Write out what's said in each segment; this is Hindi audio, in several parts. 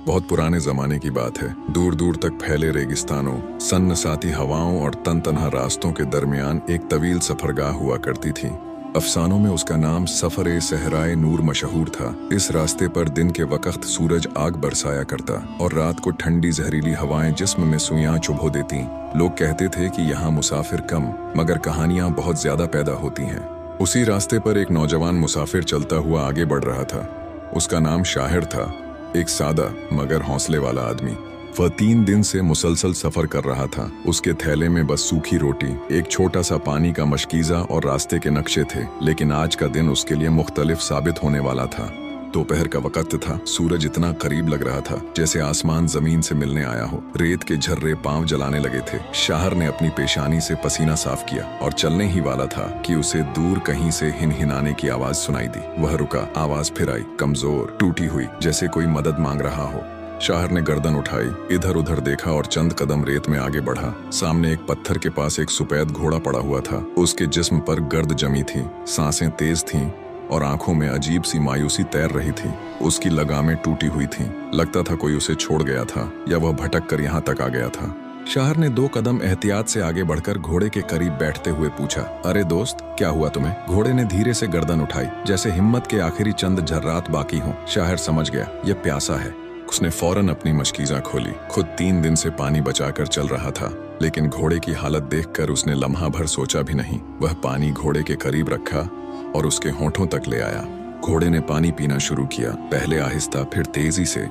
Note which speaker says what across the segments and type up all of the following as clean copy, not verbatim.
Speaker 1: बहुत पुराने जमाने की बात है। दूर दूर तक फैले रेगिस्तानों, सन्नसाती हवाओं और तनतनहा रास्तों के दरमियान एक तवील सफरगाह हुआ करती थी। अफसानों में उसका नाम सफर सहराए नूर मशहूर था। इस रास्ते पर दिन के वक्त सूरज आग बरसाया करता और रात को ठंडी जहरीली हवाएं जिस्म में सुइयां चुभो देती। लोग कहते थे कि यहाँ मुसाफिर कम मगर कहानियां बहुत ज्यादा पैदा होती हैं। उसी रास्ते पर एक नौजवान मुसाफिर चलता हुआ आगे बढ़ रहा था। उसका नाम शाहिर था, एक सादा मगर हौसले वाला आदमी। वह 3 दिन से मुसलसल सफर कर रहा था। उसके थैले में बस सूखी रोटी, एक छोटा सा पानी का मशकीज़ा और रास्ते के नक्शे थे। लेकिन आज का दिन उसके लिए मुख्तलिफ साबित होने वाला था। दोपहर का वक्त था। सूरज इतना करीब लग रहा था जैसे आसमान जमीन से मिलने आया हो। रेत के झर्रे पांव जलाने लगे थे। शाहर ने अपनी पेशानी से पसीना साफ किया और चलने ही वाला था कि उसे दूर कहीं से हिनहिनाने की आवाज सुनाई दी। वह रुका, आवाज फिर आई, कमजोर, टूटी हुई, जैसे कोई मदद मांग रहा हो। शाहर ने गर्दन उठाई, इधर उधर देखा और चंद कदम रेत में आगे बढ़ा। सामने एक पत्थर के पास एक सफेद घोड़ा पड़ा हुआ था। उसके जिस्म पर गर्द जमी थी, सांसें तेज थीं और आंखों में अजीब सी मायूसी तैर रही थी। उसकी लगामें टूटी हुई थीं। लगता था कोई उसे छोड़ गया था या वह भटक कर यहाँ तक आ गया था। शाहर ने 2 कदम एहतियात से आगे बढ़कर घोड़े के करीब बैठते हुए पूछा, अरे दोस्त, क्या हुआ तुम्हें? घोड़े ने धीरे से गर्दन उठाई, जैसे हिम्मत के आखिरी चंद झर्रात बाकी हों। शाहर समझ गया, यह प्यासा है। उसने फौरन अपनी मशकीज़ा खोली। खुद 3 दिन से पानी बचाकर चल रहा था, लेकिन घोड़े की हालत देखकर उसने लम्हा भर सोचा भी नहीं। वह पानी घोड़े के करीब रखा और उसके होंठों तक ले आया। घोड़े ने पानी पीना शुरू किया, पहले आहिस्ता फिर तेजी से,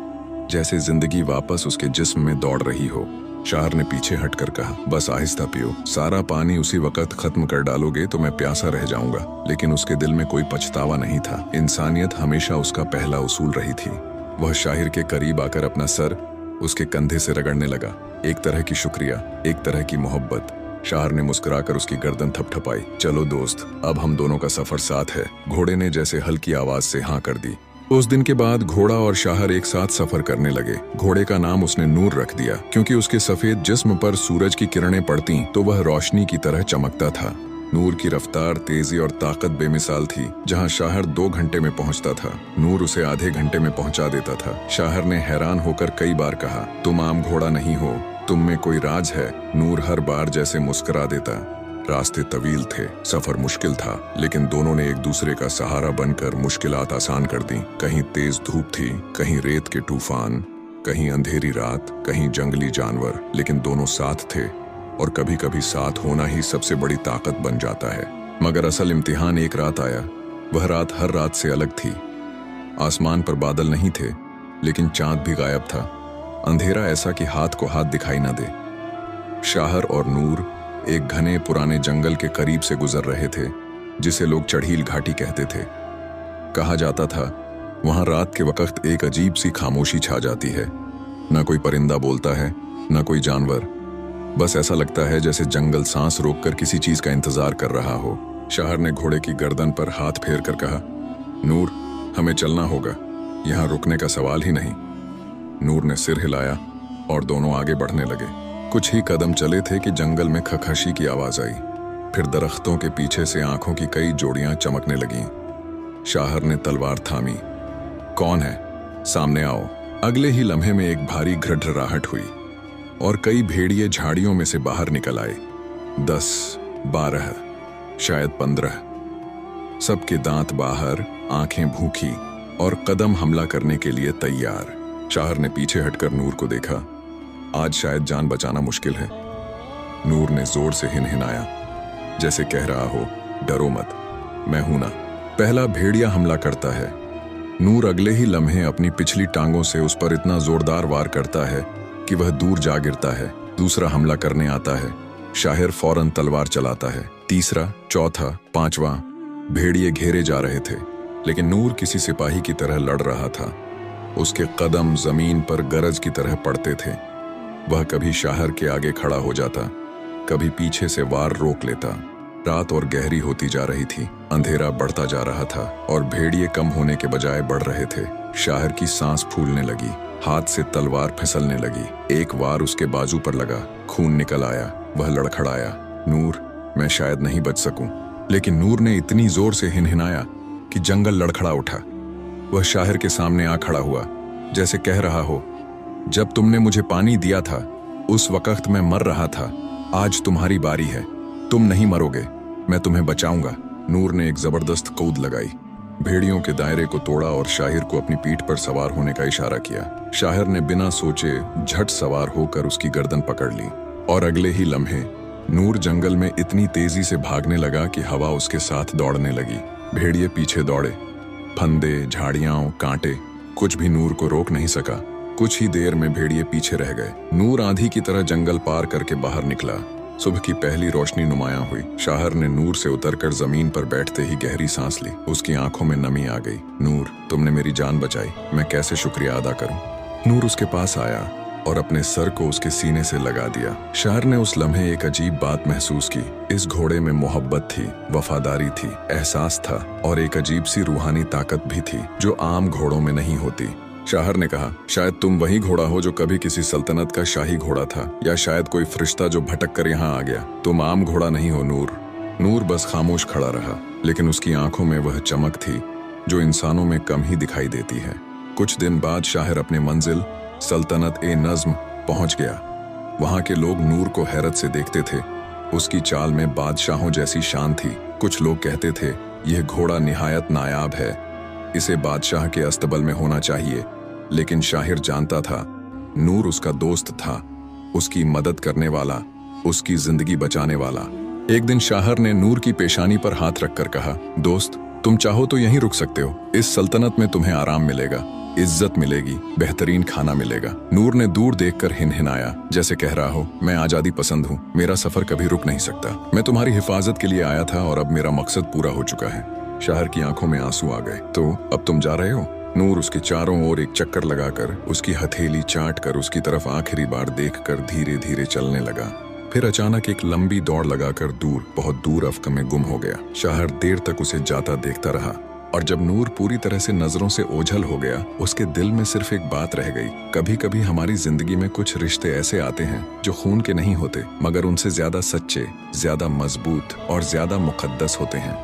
Speaker 1: जैसे जिंदगी वापस उसके जिस्म में दौड़ रही हो। शाहर ने पीछे हटकर कहा, बस आहिस्ता पियो, सारा पानी उसी वक्त खत्म कर डालोगे तो मैं प्यासा रह जाऊंगा। लेकिन उसके दिल में कोई पछतावा नहीं था। इंसानियत हमेशा उसका पहला उसूल रही थी। वह शाहिर के करीब आकर अपना सर उसके कंधे से रगड़ने लगा। एक तरह की शुक्रिया, एक तरह की मोहब्बत। शाहर ने मुस्कुराकर उसकी गर्दन थपथपाई। चलो दोस्त, अब हम दोनों का सफर साथ है। घोड़े ने जैसे हल्की आवाज से हाँ कर दी। उस दिन के बाद घोड़ा और शाहर एक साथ सफर करने लगे। घोड़े का नाम उसने नूर रख दिया, क्योंकि उसके सफेद जिस्म पर सूरज की किरणें पड़ती तो वह रोशनी की तरह चमकता था। नूर की रफ्तार, तेजी और ताकत बेमिसाल थी। जहां शाहर 2 घंटे में पहुंचता था, नूर उसे आधे घंटे में पहुंचा देता था। शाहर ने हैरान होकर कई बार कहा, तुम आम घोड़ा नहीं हो, तुम में कोई राज है। नूर हर बार जैसे मुस्कुरा देता। रास्ते तवील थे, सफर मुश्किल था, लेकिन दोनों ने एक दूसरे का सहारा बनकर मुश्किलात आसान कर दी। कहीं तेज धूप थी, कहीं रेत के तूफान, कहीं अंधेरी रात, कहीं जंगली जानवर, लेकिन दोनों साथ थे। और कभी कभी साथ होना ही सबसे बड़ी ताकत बन जाता है। मगर असल इम्तिहान एक रात आया। वह रात हर रात से अलग थी। आसमान पर बादल नहीं थे, लेकिन चांद भी गायब था। अंधेरा ऐसा कि हाथ को हाथ दिखाई न दे। शाहर और नूर एक घने पुराने जंगल के करीब से गुजर रहे थे, जिसे लोग चढ़ील घाटी कहते थे। कहा जाता था वहां रात के वक्त एक अजीब सी खामोशी छा जाती है। न कोई परिंदा बोलता है, न कोई जानवर। बस ऐसा लगता है जैसे जंगल सांस रोककर किसी चीज का इंतजार कर रहा हो। शाहर ने घोड़े की गर्दन पर हाथ फेर कर कहा, नूर, हमें चलना होगा, यहाँ रुकने का सवाल ही नहीं। नूर ने सिर हिलाया और दोनों आगे बढ़ने लगे। कुछ ही कदम चले थे कि जंगल में खखशी की आवाज आई। फिर दरख्तों के पीछे से आंखों की कई जोड़ियां चमकने लगीं। शाहर ने तलवार थामी। कौन है? सामने आओ। अगले ही लम्हे में एक भारी घड़घड़ाहट हुई और कई भेड़िए झाड़ियों में से बाहर निकल आए। 10, 12, शायद 15। सबके दांत बाहर, आंखें भूखी और कदम हमला करने के लिए तैयार। शाहर ने पीछे हटकर नूर को देखा। आज शायद जान बचाना मुश्किल है। नूर ने जोर से हिनहिनाया, जैसे कह रहा हो, डरो मत, मैं हूं ना। पहला भेड़िया हमला करता है। नूर अगले ही लम्हे अपनी पिछली टांगों से उस पर इतना जोरदार वार करता है कि वह दूर जा गिरता है। दूसरा हमला करने आता है। शाहिर फौरन तलवार चलाता है। तीसरा, चौथा, 5वां। भेड़िए घेरे जा रहे थे, लेकिन नूर किसी सिपाही की तरह लड़ रहा था। उसके कदम जमीन पर गरज की तरह पड़ते थे। वह कभी शाहर के आगे खड़ा हो जाता, कभी पीछे से वार रोक लेता। रात और गहरी होती जा रही थी। अंधेरा बढ़ता जा रहा था और भेड़िए कम होने के बजाय बढ़ रहे थे। शाहर की सांस फूलने लगी, हाथ से तलवार फिसलने लगी। एक वार उसके बाजू पर लगा, खून निकल आया। वह लड़खड़ाया, नूर, मैं शायद नहीं बच सकूं। लेकिन नूर ने इतनी जोर से हिनहिनाया कि जंगल लड़खड़ा उठा। वह शाहिर के सामने आ खड़ा हुआ, जैसे कह रहा हो, जब तुमने मुझे पानी दिया था उस वक्त मैं मर रहा था। आज तुम्हारी बारी है, तुम नहीं मरोगे, मैं तुम्हें बचाऊंगा। नूर ने एक जबरदस्त कूद लगाई, भेड़ियों के दायरे को तोड़ा और शाहिर को अपनी पीठ पर सवार होने का इशारा किया। शाहिर ने बिना सोचे झट सवार होकर उसकी गर्दन पकड़ ली और अगले ही लम्हे नूर जंगल में इतनी तेजी से भागने लगा कि हवा उसके साथ दौड़ने लगी। भेड़िए पीछे दौड़े, फंदे, झाड़ियां, कांटे, कुछ भी नूर को रोक नहीं सका। कुछ ही देर में भेड़िए पीछे रह गए। नूर आंधी की तरह जंगल पार करके बाहर निकला। सुबह की पहली रोशनी नुमायां हुई। शाहिर ने नूर से उतरकर जमीन पर बैठते ही गहरी सांस ली। उसकी आंखों में नमी आ गई। नूर, तुमने मेरी जान बचाई, मैं कैसे शुक्रिया अदा करूं। नूर उसके पास आया और अपने सर को उसके सीने से लगा दिया। शाहिर ने उस लम्हे एक अजीब बात महसूस की। इस घोड़े में मोहब्बत थी, वफादारी थी, एहसास था और एक अजीब सी रूहानी ताकत भी थी जो आम घोड़ों में नहीं होती। शाहिर ने कहा, शायद तुम वही घोड़ा हो जो कभी किसी सल्तनत का शाही घोड़ा था, या शायद कोई फरिश्ता जो भटक कर यहाँ आ गया। तुम आम घोड़ा नहीं हो नूर। नूर बस खामोश खड़ा रहा, लेकिन उसकी आंखों में वह चमक थी जो इंसानों में कम ही दिखाई देती है। कुछ दिन बाद शाहिर अपने मंजिल सल्तनत ए नज्म पहुंच गया। वहां के लोग नूर को हैरत से देखते थे। उसकी चाल में बादशाहों जैसी शान थी। कुछ लोग कहते थे, यह घोड़ा निहायत नायाब है, इसे बादशाह के अस्तबल में होना चाहिए। लेकिन शाहिर जानता था नूर उसका दोस्त था, उसकी मदद करने वाला, उसकी जिंदगी बचाने वाला। एक दिन शाहिर ने नूर की पेशानी पर हाथ रखकर कहा, दोस्त, तुम चाहो तो यहीं रुक सकते हो। इस सल्तनत में तुम्हें आराम मिलेगा, इज्जत मिलेगी, बेहतरीन खाना मिलेगा। नूर ने दूर देखकर हिनहिनाया, जैसे कह रहा हो, मैं आजादी पसंद हूँ, मेरा सफर कभी रुक नहीं सकता। मैं तुम्हारी हिफाजत के लिए आया था और अब मेरा मकसद पूरा हो चुका है। शाहिर की आंखों में आंसू आ गए। तो अब तुम जा रहे हो? नूर उसके चारों ओर एक चक्कर लगाकर, उसकी हथेली चाट कर उसकी तरफ आखिरी बार देखकर धीरे धीरे चलने लगा। फिर अचानक एक लंबी दौड़ लगाकर दूर, बहुत दूर अफ्क में गुम हो गया। शाहिर देर तक उसे जाता देखता रहा और जब नूर पूरी तरह से नजरों से ओझल हो गया, उसके दिल में सिर्फ एक बात रह गई। कभी कभी हमारी जिंदगी में कुछ रिश्ते ऐसे आते हैं जो खून के नहीं होते, मगर उनसे ज्यादा सच्चे, ज्यादा मजबूत और ज्यादा मुकद्दस होते हैं।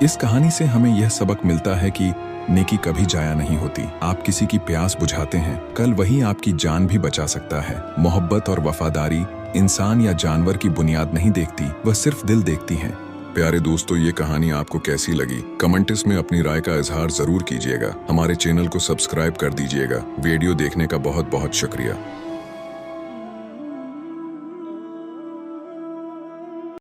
Speaker 1: इस कहानी से हमें यह सबक मिलता है कि नेकी कभी जाया नहीं होती। आप किसी की प्यास बुझाते हैं, कल वही आपकी जान भी बचा सकता है। मोहब्बत और वफादारी इंसान या जानवर की बुनियाद नहीं देखती, वह सिर्फ दिल देखती है। प्यारे दोस्तों, ये कहानी आपको कैसी लगी? कमेंट्स में अपनी राय का इजहार जरूर कीजिएगा। हमारे चैनल को सब्सक्राइब कर दीजिएगा। वीडियो देखने का बहुत बहुत शुक्रिया।